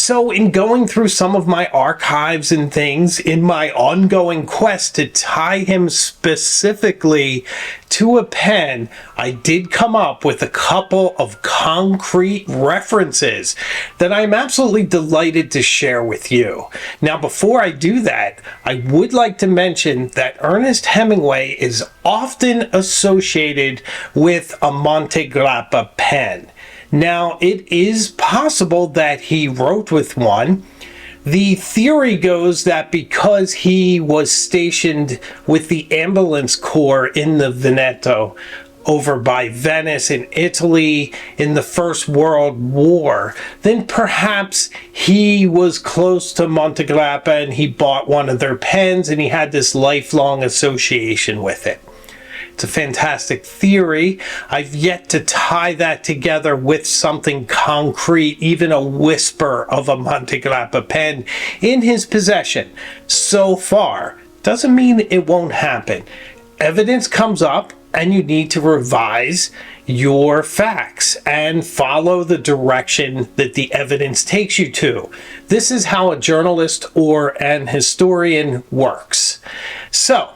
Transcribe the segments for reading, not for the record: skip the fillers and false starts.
So in going through some of my archives and things in my ongoing quest to tie him specifically to a pen, I did come up with a couple of concrete references that I'm absolutely delighted to share with you. Now, before I do that, I would like to mention that Ernest Hemingway is often associated with a Monte Grappa pen. Now, it is possible that he wrote with one. The theory goes that because he was stationed with the ambulance corps in the Veneto over by Venice in Italy in the First World War, then perhaps he was close to Monte Grappa and he bought one of their pens and he had this lifelong association with it. It's a fantastic theory. I've yet to tie that together with something concrete, even a whisper of a Monte Grappa pen in his possession. So far, doesn't mean it won't happen. Evidence comes up and you need to revise your facts and follow the direction that the evidence takes you to. This is how a journalist or an historian works. So,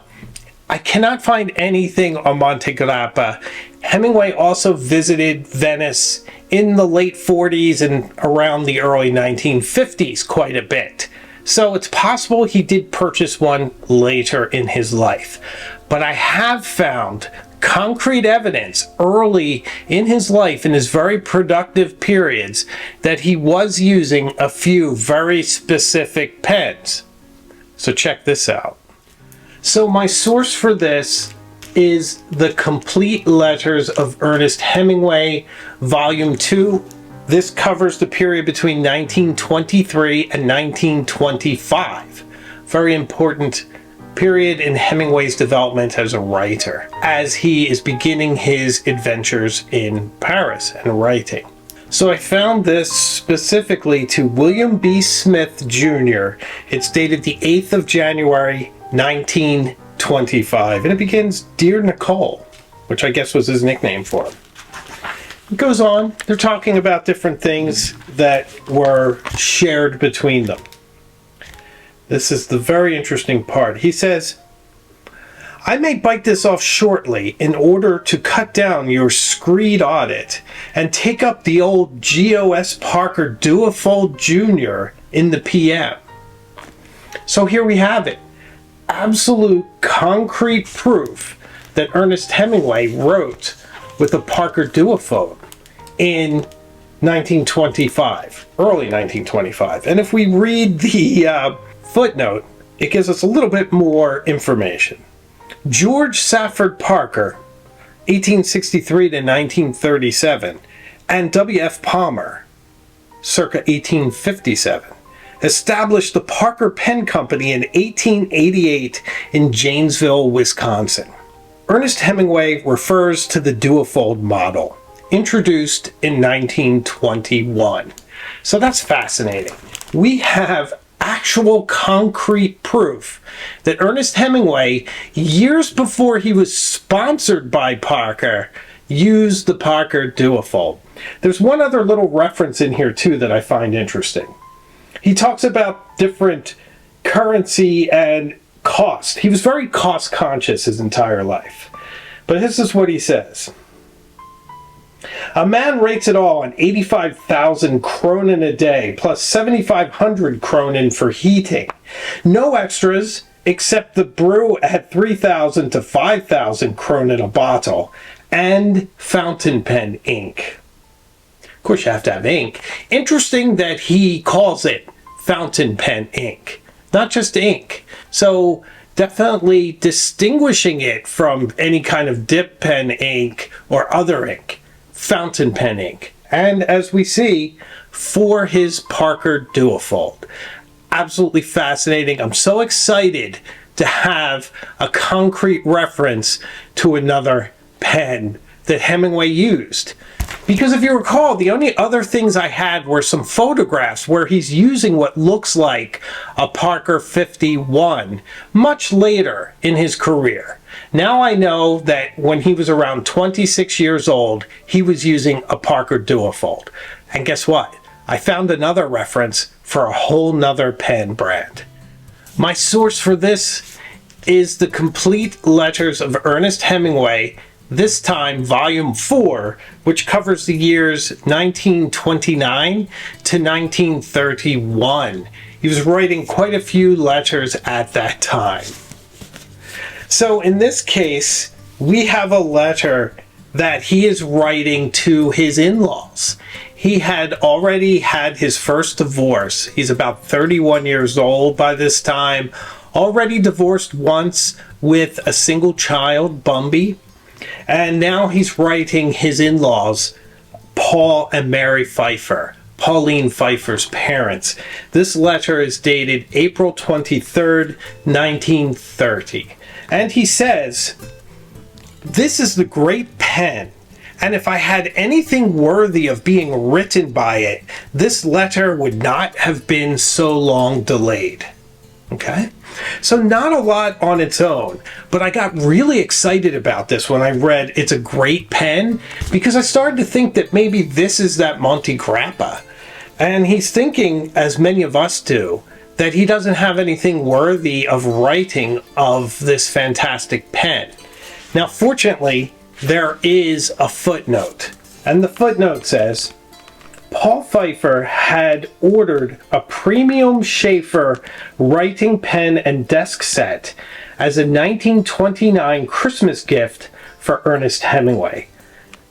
I cannot find anything on Monte Grappa. Hemingway also visited Venice in the late 40s and around the early 1950s quite a bit. So it's possible he did purchase one later in his life. But I have found concrete evidence early in his life, in his very productive periods, that he was using a few very specific pens. So check this out. So my source for this is the Complete Letters of Ernest Hemingway, Volume 2. This covers the period between 1923 and 1925. Very important period in Hemingway's development as a writer, as he is beginning his adventures in Paris and writing. So I found this specifically to William B. Smith, Jr. It's dated the 8th of January, 1925, and it begins, "Dear Nicole," which I guess was his nickname for him. It goes on. They're talking about different things that were shared between them. This is the very interesting part. He says, "I may bite this off shortly in order to cut down your screed audit and take up the old G.O.S. Parker Duofold Jr. in the PM." So here we have it. Absolute concrete proof that Ernest Hemingway wrote with a Parker Duofold in 1925, early 1925. And if we read the footnote, it gives us a little bit more information. George Safford Parker, 1863 to 1937, and W.F. Palmer, circa 1857, established the Parker Pen Company in 1888 in Janesville, Wisconsin. Ernest Hemingway refers to the Duofold model, introduced in 1921. So that's fascinating. We have actual concrete proof that Ernest Hemingway, years before he was sponsored by Parker, used the Parker Duofold. There's one other little reference in here too that I find interesting. He talks about different currency and cost. He was very cost conscious his entire life. But this is what he says. "A man rates it all on 85,000 kronen a day, plus 7,500 kronen for heating. No extras, except the brew at 3,000 to 5,000 kronen a bottle, and fountain pen ink." Of course, you have to have ink. Interesting that he calls it fountain pen ink, not just ink. So definitely distinguishing it from any kind of dip pen ink or other ink. Fountain pen ink. And as we see, for his Parker Duofold. Absolutely fascinating. I'm so excited to have a concrete reference to another pen that Hemingway used. Because if you recall, the only other things I had were some photographs where he's using what looks like a Parker 51 much later in his career. Now I know that when he was around 26 years old, he was using a Parker Duofold. And guess what? I found another reference for a whole nother pen brand. My source for this is the complete letters of Ernest Hemingway, this time volume 4, which covers the years 1929 to 1931. He was writing quite a few letters at that time. So in this case, we have a letter that he is writing to his in-laws. He had already had his first divorce. He's about 31 years old by this time, already divorced once with a single child, Bumby, and now he's writing his in-laws, Paul and Mary Pfeiffer, Pauline Pfeiffer's parents. This letter is dated April 23rd, 1930. And he says, "This is the great pen, and if I had anything worthy of being written by it, this letter would not have been so long delayed." Okay? So not a lot on its own, but I got really excited about this when I read it's a great pen, because I started to think that maybe this is that Monty Grappa. And he's thinking, as many of us do, that he doesn't have anything worthy of writing of this fantastic pen. Now, fortunately, there is a footnote, and the footnote says, Paul Pfeiffer had ordered a premium Schaefer writing pen and desk set as a 1929 Christmas gift for Ernest Hemingway.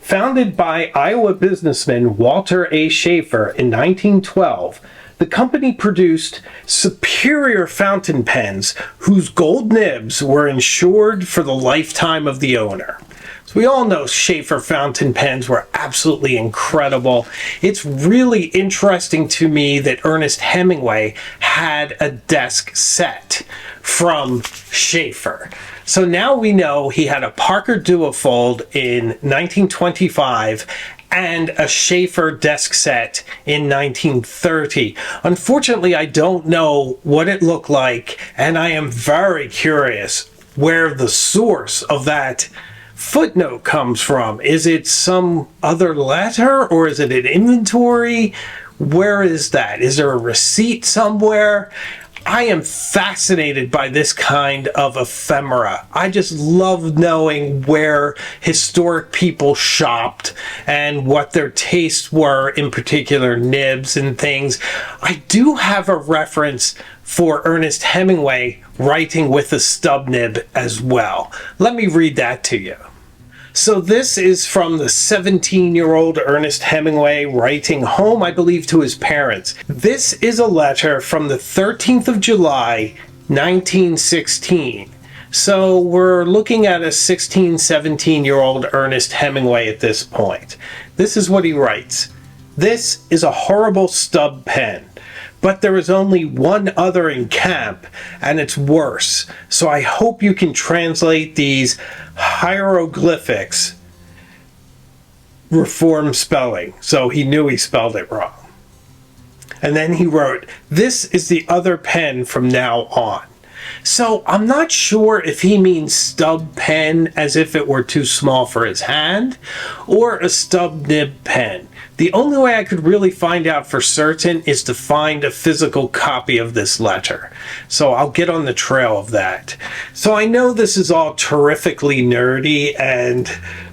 Founded by Iowa businessman Walter A. Schaefer in 1912, the company produced superior fountain pens whose gold nibs were insured for the lifetime of the owner. So we all know Schaefer fountain pens were absolutely incredible. It's really interesting to me that Ernest Hemingway had a desk set from Schaefer. So now we know he had a Parker Duofold in 1925 and a Schaefer desk set in 1930. Unfortunately, I don't know what it looked like, and I am very curious where the source of that footnote comes from. Is it some other letter, or is it an inventory? Where is that? Is there a receipt somewhere? I am fascinated by this kind of ephemera. I just love knowing where historic people shopped and what their tastes were, in particular nibs and things. I do have a reference for Ernest Hemingway writing with a stub nib as well. Let me read that to you. So this is from the 17-year-old Ernest Hemingway writing home, I believe, to his parents. This is a letter from the 13th of July, 1916. So we're looking at a 16, 17-year-old Ernest Hemingway at this point. This is what he writes. "This is a horrible stub pen, but there is only one other in camp, and it's worse. So I hope you can translate these hieroglyphics, reform spelling." So he knew he spelled it wrong. And then he wrote, "This is the other pen from now on." So I'm not sure if he means stub pen as if it were too small for his hand, or a stub nib pen. The only way I could really find out for certain is to find a physical copy of this letter. So I'll get on the trail of that. So I know this is all terrifically nerdy and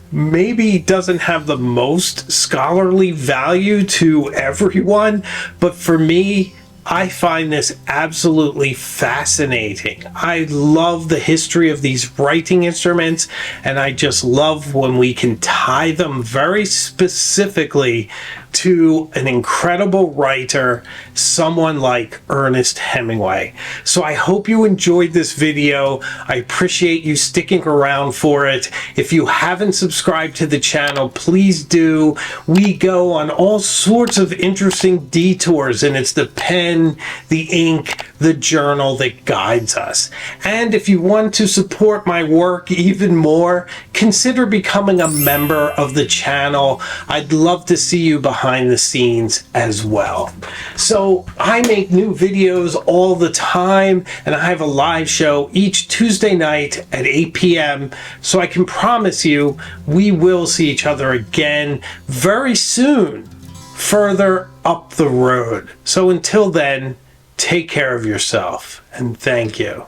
maybe doesn't have the most scholarly value to everyone, but for me, I find this absolutely fascinating. I love the history of these writing instruments, and I just love when we can tie them very specifically to an incredible writer, someone like Ernest Hemingway. So I hope you enjoyed this video. I appreciate you sticking around for it. If you haven't subscribed to the channel, please do. We go on all sorts of interesting detours, and it's the pen, the ink, the journal that guides us. And if you want to support my work even more, consider becoming a member of the channel. I'd love to see you behind the scenes as well. So I make new videos all the time, and I have a live show each Tuesday night at 8 p.m. So I can promise you we will see each other again very soon further up the road. So until then, take care of yourself and thank you.